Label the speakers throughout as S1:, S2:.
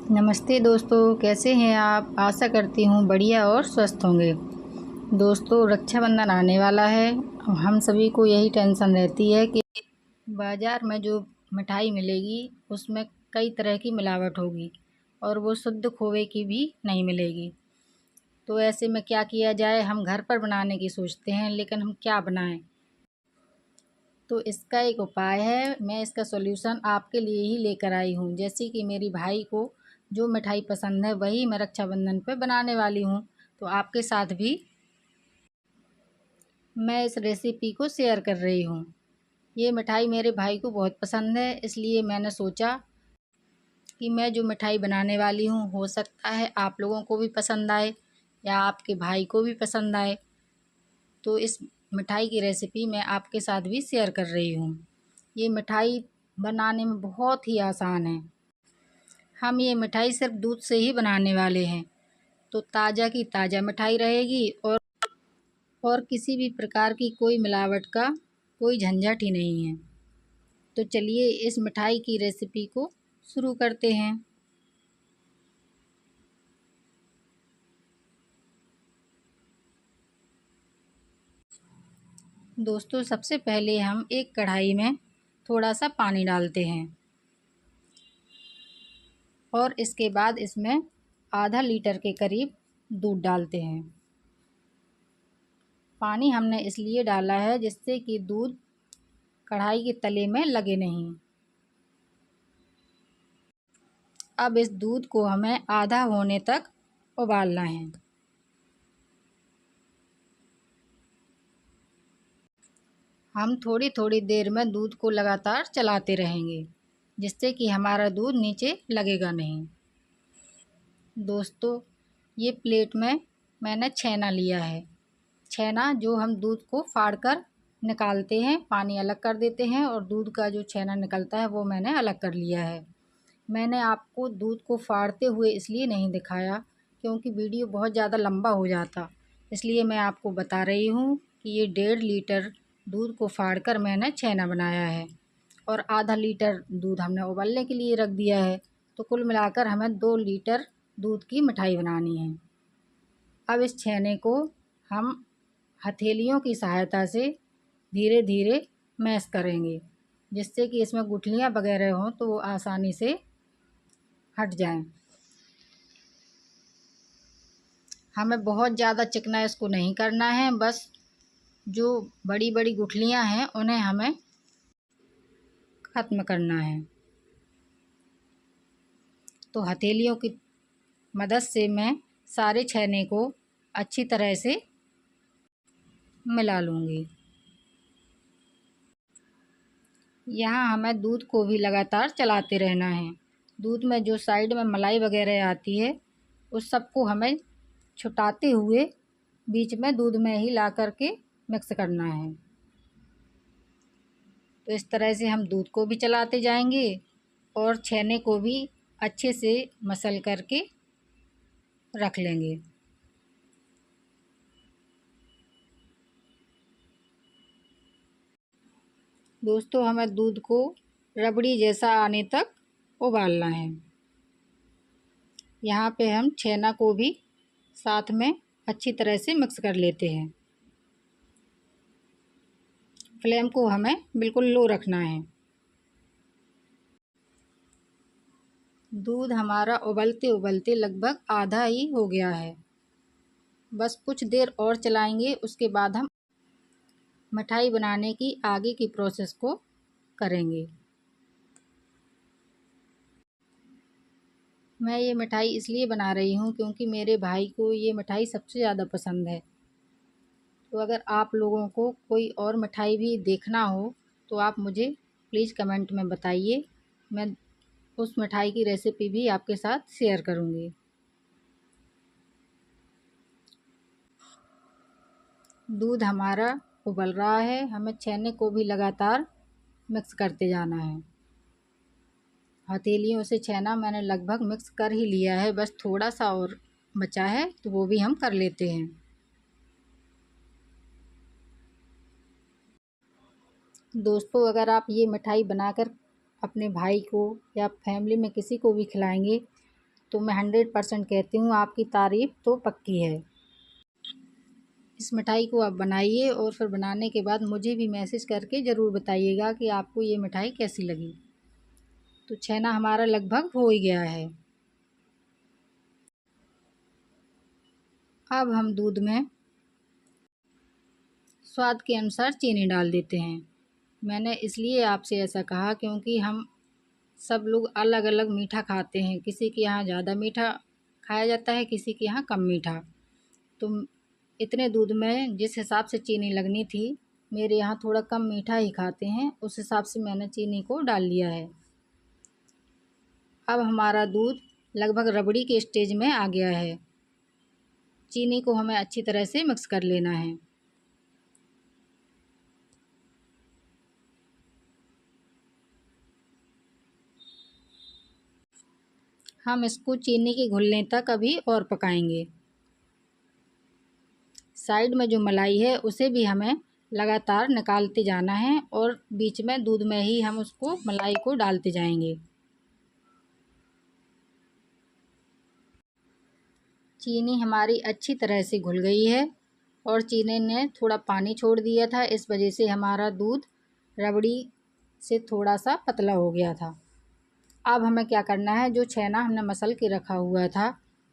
S1: नमस्ते दोस्तों, कैसे हैं आप। आशा करती हूँ बढ़िया और स्वस्थ होंगे। दोस्तों, रक्षाबंधन आने वाला है। हम सभी को यही टेंशन रहती है कि बाज़ार में जो मिठाई मिलेगी उसमें कई तरह की मिलावट होगी और वो शुद्ध खोए की भी नहीं मिलेगी। तो ऐसे में क्या किया जाए। हम घर पर बनाने की सोचते हैं, लेकिन हम क्या बनाएं। तो इसका एक उपाय है। मैं इसका सॉल्यूशन आपके लिए ही लेकर आई हूँ। जैसे कि मेरी भाई को जो मिठाई पसंद है वही मैं रक्षाबंधन पे बनाने वाली हूँ, तो आपके साथ भी मैं इस रेसिपी को शेयर कर रही हूँ। ये मिठाई मेरे भाई को बहुत पसंद है, इसलिए मैंने सोचा कि मैं जो मिठाई बनाने वाली हूँ हो सकता है आप लोगों को भी पसंद आए या आपके भाई को भी पसंद आए। तो इस मिठाई की रेसिपी मैं आपके साथ भी शेयर कर रही हूँ। ये मिठाई बनाने में बहुत ही आसान है। हम ये मिठाई सिर्फ दूध से ही बनाने वाले हैं, तो ताज़ा की ताज़ा मिठाई रहेगी और किसी भी प्रकार की कोई मिलावट का कोई झंझट ही नहीं है। तो चलिए इस मिठाई की रेसिपी को शुरू करते हैं। दोस्तों, सबसे पहले हम एक कढ़ाई में थोड़ा सा पानी डालते हैं और इसके बाद इसमें आधा लीटर के करीब दूध डालते हैं। पानी हमने इसलिए डाला है जिससे कि दूध कढ़ाई के तले में लगे नहीं। अब इस दूध को हमें आधा होने तक उबालना है। हम थोड़ी थोड़ी देर में दूध को लगातार चलाते रहेंगे, जिससे कि हमारा दूध नीचे लगेगा नहीं। दोस्तों, ये प्लेट में मैंने छेना लिया है। छेना जो हम दूध को फाड़ कर निकालते हैं, पानी अलग कर देते हैं और दूध का जो छेना निकलता है वो मैंने अलग कर लिया है। मैंने आपको दूध को फाड़ते हुए इसलिए नहीं दिखाया क्योंकि वीडियो बहुत ज़्यादा लंबा हो जाता। इसलिए मैं आपको बता रही हूँ कि ये 1.5 लीटर दूध को फाड़कर मैंने छेना बनाया है और आधा लीटर दूध हमने उबलने के लिए रख दिया है। तो कुल मिलाकर हमें 2 लीटर दूध की मिठाई बनानी है। अब इस छेने को हम हथेलियों की सहायता से धीरे धीरे मैश करेंगे, जिससे कि इसमें गुठलियाँ वगैरह हों तो वो आसानी से हट जाएं। हमें बहुत ज़्यादा चिकना इसको नहीं करना है, बस जो बड़ी बड़ी गुठलियाँ हैं उन्हें हमें ख़त्म करना है। तो हथेलियों की मदद से मैं सारे छेने को अच्छी तरह से मिला लूँगी। यहाँ हमें दूध को भी लगातार चलाते रहना है। दूध में जो साइड में मलाई वगैरह आती है उस सबको हमें छुटाते हुए बीच में दूध में ही ला कर के मिक्स करना है। तो इस तरह से हम दूध को भी चलाते जाएंगे और छेने को भी अच्छे से मसल करके रख लेंगे। दोस्तों, हमें दूध को रबड़ी जैसा आने तक उबालना है। यहाँ पे हम छेना को भी साथ में अच्छी तरह से मिक्स कर लेते हैं। फ्लेम को हमें बिल्कुल लो रखना है। दूध हमारा उबलते उबलते लगभग आधा ही हो गया है। बस कुछ देर और चलाएंगे, उसके बाद हम मिठाई बनाने की आगे की प्रोसेस को करेंगे। मैं ये मिठाई इसलिए बना रही हूँ क्योंकि मेरे भाई को ये मिठाई सबसे ज़्यादा पसंद है। तो अगर आप लोगों को कोई और मिठाई भी देखना हो तो आप मुझे प्लीज़ कमेंट में बताइए। मैं उस मिठाई की रेसिपी भी आपके साथ शेयर करूँगी। दूध हमारा उबल रहा है, हमें छेने को भी लगातार मिक्स करते जाना है। हथेलियों से छेना मैंने लगभग मिक्स कर ही लिया है, बस थोड़ा सा और बचा है तो वो भी हम कर लेते हैं। दोस्तों, अगर आप ये मिठाई बनाकर अपने भाई को या फैमिली में किसी को भी खिलाएंगे तो मैं 100% कहती हूँ आपकी तारीफ़ तो पक्की है। इस मिठाई को आप बनाइए और फिर बनाने के बाद मुझे भी मैसेज करके ज़रूर बताइएगा कि आपको ये मिठाई कैसी लगी। तो छेना हमारा लगभग हो ही गया है। अब हम दूध में स्वाद के अनुसार चीनी डाल देते हैं। मैंने इसलिए आपसे ऐसा कहा क्योंकि हम सब लोग अलग अलग मीठा खाते हैं। किसी के यहाँ ज़्यादा मीठा खाया जाता है, किसी के यहाँ कम मीठा। तो इतने दूध में जिस हिसाब से चीनी लगनी थी, मेरे यहाँ थोड़ा कम मीठा ही खाते हैं, उस हिसाब से मैंने चीनी को डाल लिया है। अब हमारा दूध लगभग रबड़ी के स्टेज में आ गया है। चीनी को हमें अच्छी तरह से मिक्स कर लेना है। हम इसको चीनी के घुलने तक अभी और पकाएंगे। साइड में जो मलाई है उसे भी हमें लगातार निकालते जाना है और बीच में दूध में ही हम उसको मलाई को डालते जाएंगे। चीनी हमारी अच्छी तरह से घुल गई है और चीनी ने थोड़ा पानी छोड़ दिया था, इस वजह से हमारा दूध रबड़ी से थोड़ा सा पतला हो गया था। अब हमें क्या करना है, जो छेना हमने मसल के रखा हुआ था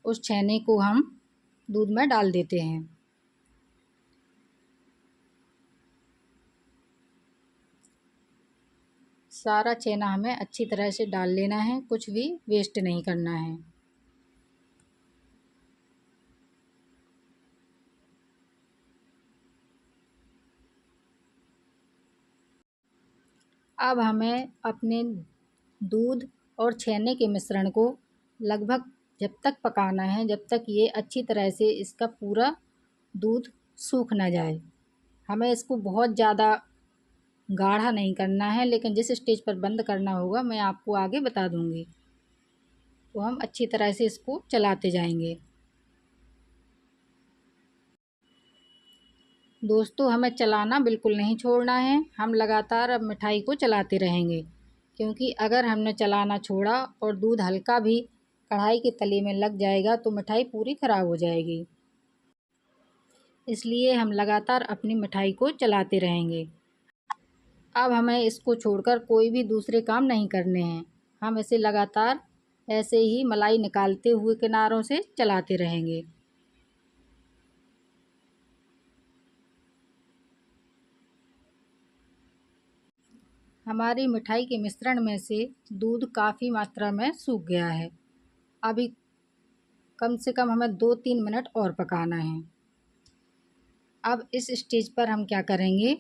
S1: उस छेने को हम दूध में डाल देते हैं। सारा छेना हमें अच्छी तरह से डाल लेना है, कुछ भी वेस्ट नहीं करना है। अब हमें अपने दूध और छेने के मिश्रण को लगभग जब तक पकाना है जब तक ये अच्छी तरह से इसका पूरा दूध सूख ना जाए। हमें इसको बहुत ज़्यादा गाढ़ा नहीं करना है, लेकिन जिस स्टेज पर बंद करना होगा मैं आपको आगे बता दूंगी। तो हम अच्छी तरह से इसको चलाते जाएंगे। दोस्तों, हमें चलाना बिल्कुल नहीं छोड़ना है, हम लगातार अब मिठाई को चलाते रहेंगे, क्योंकि अगर हमने चलाना छोड़ा और दूध हल्का भी कढ़ाई के तले में लग जाएगा तो मिठाई पूरी ख़राब हो जाएगी। इसलिए हम लगातार अपनी मिठाई को चलाते रहेंगे। अब हमें इसको छोड़कर कोई भी दूसरे काम नहीं करने हैं। हम इसे लगातार ऐसे ही मलाई निकालते हुए किनारों से चलाते रहेंगे। हमारी मिठाई के मिश्रण में से दूध काफ़ी मात्रा में सूख गया है। अभी कम से कम हमें 2-3 मिनट और पकाना है। अब इस स्टेज पर हम क्या करेंगे,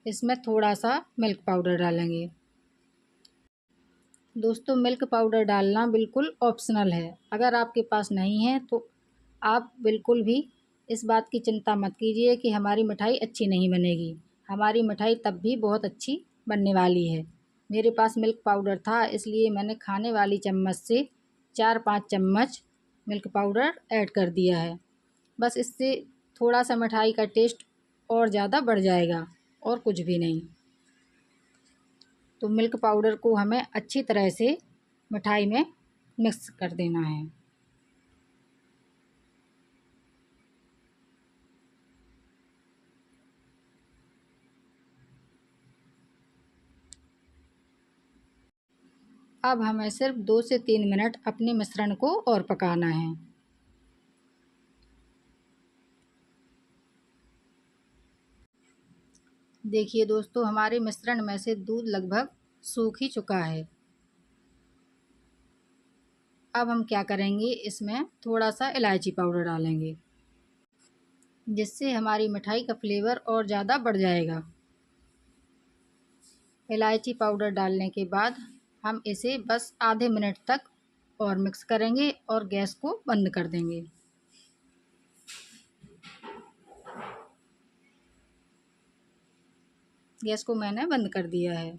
S1: इसमें थोड़ा सा मिल्क पाउडर डालेंगे। दोस्तों, मिल्क पाउडर डालना बिल्कुल ऑप्शनल है। अगर आपके पास नहीं है तो आप बिल्कुल भी इस बात की चिंता मत कीजिए कि हमारी मिठाई अच्छी नहीं बनेगी। हमारी मिठाई तब भी बहुत अच्छी बनने वाली है। मेरे पास मिल्क पाउडर था, इसलिए मैंने खाने वाली चम्मच से 4-5 चम्मच मिल्क पाउडर ऐड कर दिया है। बस इससे थोड़ा सा मिठाई का टेस्ट और ज़्यादा बढ़ जाएगा और कुछ भी नहीं। तो मिल्क पाउडर को हमें अच्छी तरह से मिठाई में मिक्स कर देना है। अब हमें सिर्फ 2 से 3 मिनट अपने मिश्रण को और पकाना है। देखिए दोस्तों, हमारे मिश्रण में से दूध लगभग सूख ही चुका है। अब हम क्या करेंगे, इसमें थोड़ा सा इलायची पाउडर डालेंगे, जिससे हमारी मिठाई का फ्लेवर और ज़्यादा बढ़ जाएगा। इलायची पाउडर डालने के बाद हम इसे बस आधे मिनट तक और मिक्स करेंगे और गैस को बंद कर देंगे। गैस को मैंने बंद कर दिया है।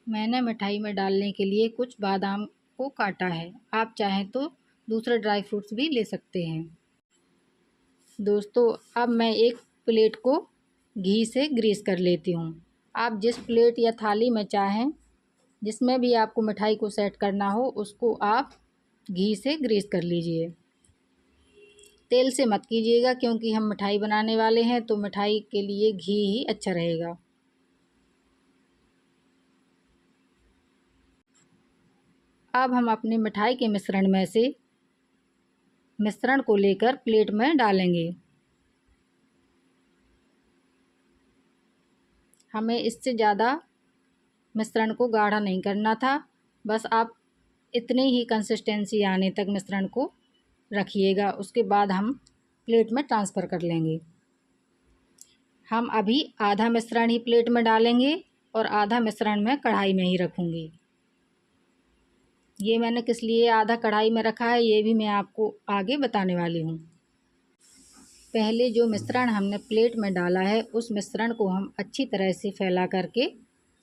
S1: मैंने मिठाई में डालने के लिए कुछ बादाम को काटा है। आप चाहें तो दूसरे ड्राई फ्रूट्स भी ले सकते हैं। दोस्तों, अब मैं एक प्लेट को घी से ग्रीस कर लेती हूँ। आप जिस प्लेट या थाली में चाहें जिसमें भी आपको मिठाई को सेट करना हो उसको आप घी से ग्रीस कर लीजिए। तेल से मत कीजिएगा क्योंकि हम मिठाई बनाने वाले हैं, तो मिठाई के लिए घी ही अच्छा रहेगा। अब हम अपनी मिठाई के मिश्रण में से मिश्रण को लेकर प्लेट में डालेंगे। हमें इससे ज़्यादा मिश्रण को गाढ़ा नहीं करना था, बस आप इतनी ही कंसिस्टेंसी आने तक मिश्रण को रखिएगा। उसके बाद हम प्लेट में ट्रांसफ़र कर लेंगे। हम अभी आधा मिश्रण ही प्लेट में डालेंगे और आधा मिश्रण मैं कढ़ाई में ही रखूँगी। ये मैंने किस लिए आधा कढ़ाई में रखा है ये भी मैं आपको आगे बताने वाली हूँ। पहले जो मिश्रण हमने प्लेट में डाला है उस मिश्रण को हम अच्छी तरह से फैला करके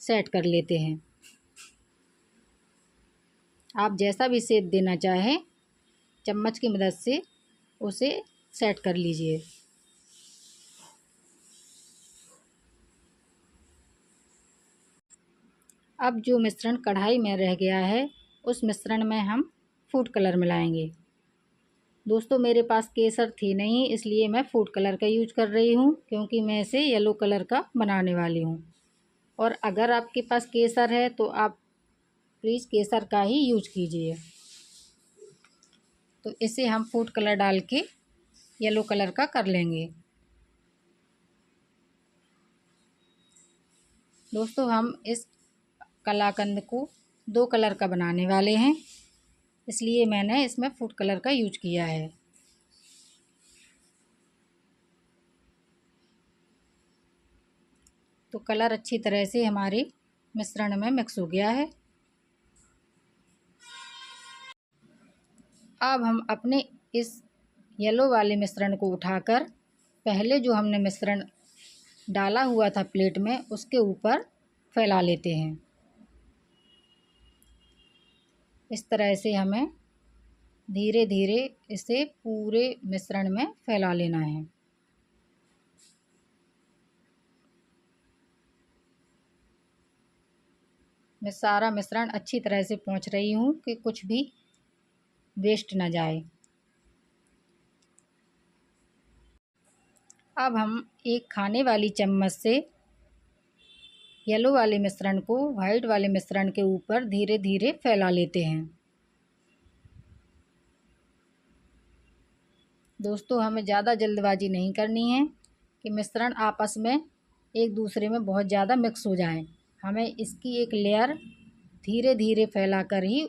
S1: सेट कर लेते हैं। आप जैसा भी शेप देना चाहें चम्मच की मदद से उसे सेट कर लीजिए। अब जो मिश्रण कढ़ाई में रह गया है उस मिश्रण में हम फूड कलर मिलाएंगे। दोस्तों मेरे पास केसर थी नहीं, इसलिए मैं फूड कलर का यूज कर रही हूँ क्योंकि मैं इसे येलो कलर का बनाने वाली हूँ। और अगर आपके पास केसर है तो आप प्लीज़ केसर का ही यूज कीजिए। तो इसे हम फूड कलर डाल के येलो कलर का कर लेंगे। दोस्तों हम इस कलाकंद को 2 कलर का बनाने वाले हैं, इसलिए मैंने इसमें फूड कलर का यूज किया है। तो कलर अच्छी तरह से हमारे मिश्रण में मिक्स हो गया है। अब हम अपने इस येलो वाले मिश्रण को उठाकर पहले जो हमने मिश्रण डाला हुआ था प्लेट में उसके ऊपर फैला लेते हैं। इस तरह से हमें धीरे धीरे इसे पूरे मिश्रण में फैला लेना है। मैं सारा मिश्रण अच्छी तरह से पोंछ रही हूँ कि कुछ भी वेस्ट ना जाए। अब हम एक खाने वाली चम्मच से येलो वाले मिश्रण को वाइट वाले मिश्रण के ऊपर धीरे धीरे फैला लेते हैं। दोस्तों हमें ज़्यादा जल्दबाजी नहीं करनी है कि मिश्रण आपस में एक दूसरे में बहुत ज़्यादा मिक्स हो जाए। हमें इसकी एक लेयर धीरे धीरे फैलाकर ही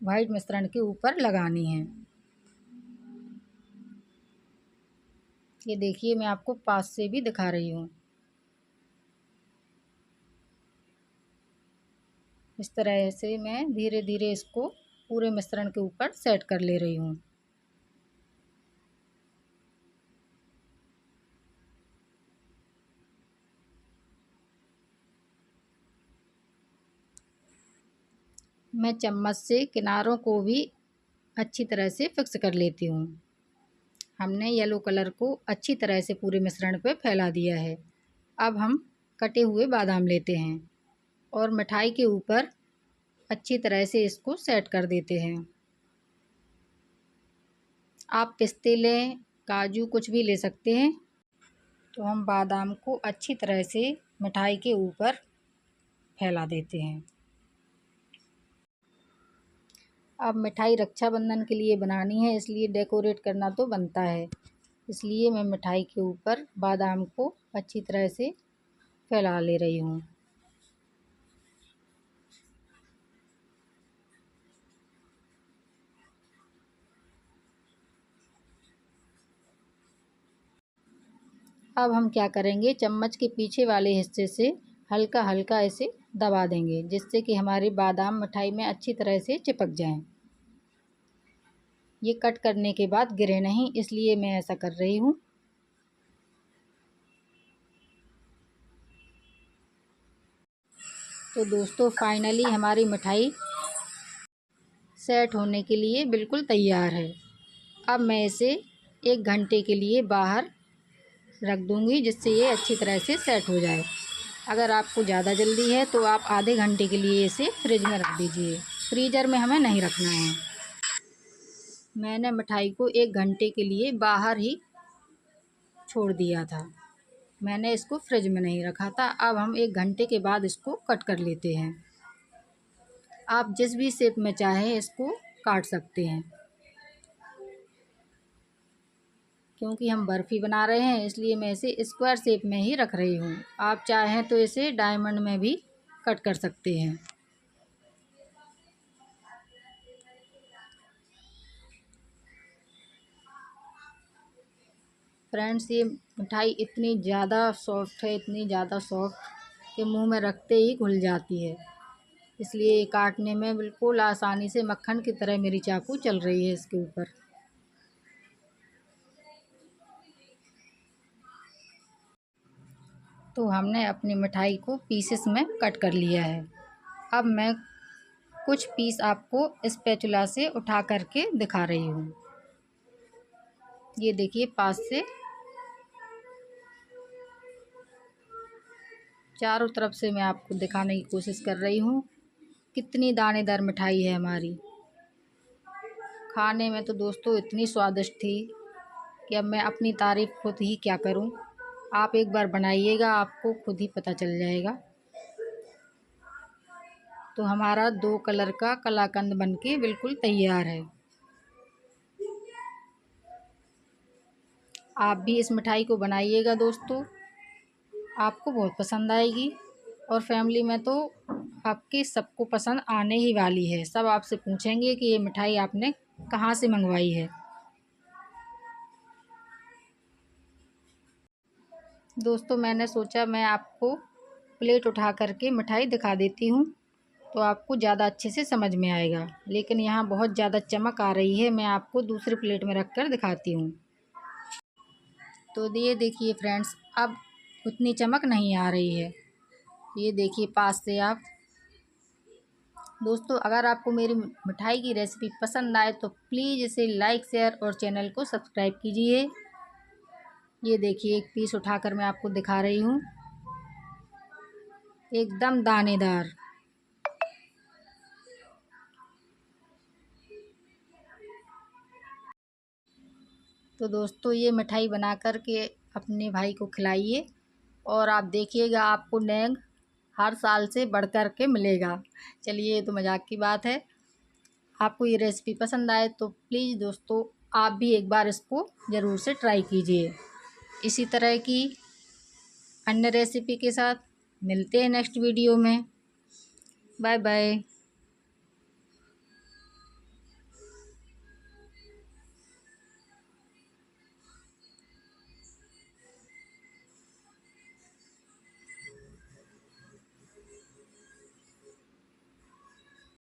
S1: वाइट मिश्रण के ऊपर लगानी है। ये देखिए मैं आपको पास से भी दिखा रही हूँ। इस तरह से मैं धीरे धीरे इसको पूरे मिश्रण के ऊपर सेट कर ले रही हूँ। मैं चम्मच से किनारों को भी अच्छी तरह से फिक्स कर लेती हूँ। हमने येलो कलर को अच्छी तरह से पूरे मिश्रण पे फैला दिया है। अब हम कटे हुए बादाम लेते हैं और मिठाई के ऊपर अच्छी तरह से इसको सेट कर देते हैं। आप पिस्ते लें, काजू कुछ भी ले सकते हैं। तो हम बादाम को अच्छी तरह से मिठाई के ऊपर फैला देते हैं। अब मिठाई रक्षाबंधन के लिए बनानी है, इसलिए डेकोरेट करना तो बनता है, इसलिए मैं मिठाई के ऊपर बादाम को अच्छी तरह से फैला ले रही हूँ। अब हम क्या करेंगे, चम्मच के पीछे वाले हिस्से से हल्का हल्का इसे दबा देंगे जिससे कि हमारे बादाम मिठाई में अच्छी तरह से चिपक जाएं। ये कट करने के बाद गिरे नहीं, इसलिए मैं ऐसा कर रही हूँ। तो दोस्तों फाइनली हमारी मिठाई सेट होने के लिए बिल्कुल तैयार है। अब मैं इसे 1 घंटे के लिए बाहर रख दूँगी जिससे ये अच्छी तरह से सेट हो जाए। अगर आपको ज़्यादा जल्दी है तो आप आधे घंटे के लिए इसे फ्रिज में रख दीजिए। फ्रीज़र में हमें नहीं रखना है। मैंने मिठाई को 1 घंटे के लिए बाहर ही छोड़ दिया था। मैंने इसको फ्रिज में नहीं रखा था। अब हम 1 घंटे के बाद इसको कट कर लेते हैं। आप जिस भी शेप में चाहें इसको काट सकते हैं। क्योंकि हम बर्फ़ी बना रहे हैं इसलिए मैं इसे स्क्वायर शेप में ही रख रही हूँ। आप चाहें तो इसे डायमंड में भी कट कर सकते हैं। फ्रेंड्स, ये मिठाई इतनी ज़्यादा सॉफ्ट है, इतनी ज़्यादा सॉफ्ट कि मुंह में रखते ही घुल जाती है। इसलिए ये काटने में बिल्कुल आसानी से मक्खन की तरह मेरी चाकू चल रही है इसके ऊपर। तो हमने अपनी मिठाई को पीसेस में कट कर लिया है। अब मैं कुछ पीस आपको स्पैचुला से उठा करके दिखा रही हूँ। ये देखिए, पास से चारों तरफ से मैं आपको दिखाने की कोशिश कर रही हूँ। कितनी दानेदार मिठाई है हमारी। खाने में तो दोस्तों इतनी स्वादिष्ट थी कि अब मैं अपनी तारीफ़ खुद ही क्या करूँ। आप एक बार बनाइएगा, आपको खुद ही पता चल जाएगा। तो हमारा 2 कलर का कलाकंद बनके बिल्कुल तैयार है। आप भी इस मिठाई को बनाइएगा दोस्तों, आपको बहुत पसंद आएगी। और फैमिली में तो आपके सबको पसंद आने ही वाली है। सब आपसे पूछेंगे कि ये मिठाई आपने कहाँ से मंगवाई है। दोस्तों, मैंने सोचा मैं आपको प्लेट उठा करके मिठाई दिखा देती हूँ तो आपको ज़्यादा अच्छे से समझ में आएगा। लेकिन यहाँ बहुत ज़्यादा चमक आ रही है, मैं आपको दूसरी प्लेट में रख कर दिखाती हूँ। तो ये देखिए फ्रेंड्स, अब उतनी चमक नहीं आ रही है। ये देखिए पास से आप। दोस्तों, अगर आपको मेरी मिठाई की रेसिपी पसंद आए तो प्लीज़ इसे लाइक, शेयर और चैनल को सब्सक्राइब कीजिए। ये देखिए, एक पीस उठाकर मैं आपको दिखा रही हूँ, एकदम दानेदार। तो दोस्तों, ये मिठाई बना कर के अपने भाई को खिलाइए और आप देखिएगा आपको नेंग हर साल से बढ़ कर के मिलेगा। चलिए, ये तो मजाक की बात है। आपको ये रेसिपी पसंद आए तो प्लीज़ दोस्तों, आप भी एक बार इसको ज़रूर से ट्राई कीजिए। इसी तरह की अन्य रेसिपी के साथ मिलते हैं नेक्स्ट वीडियो में। Bye bye.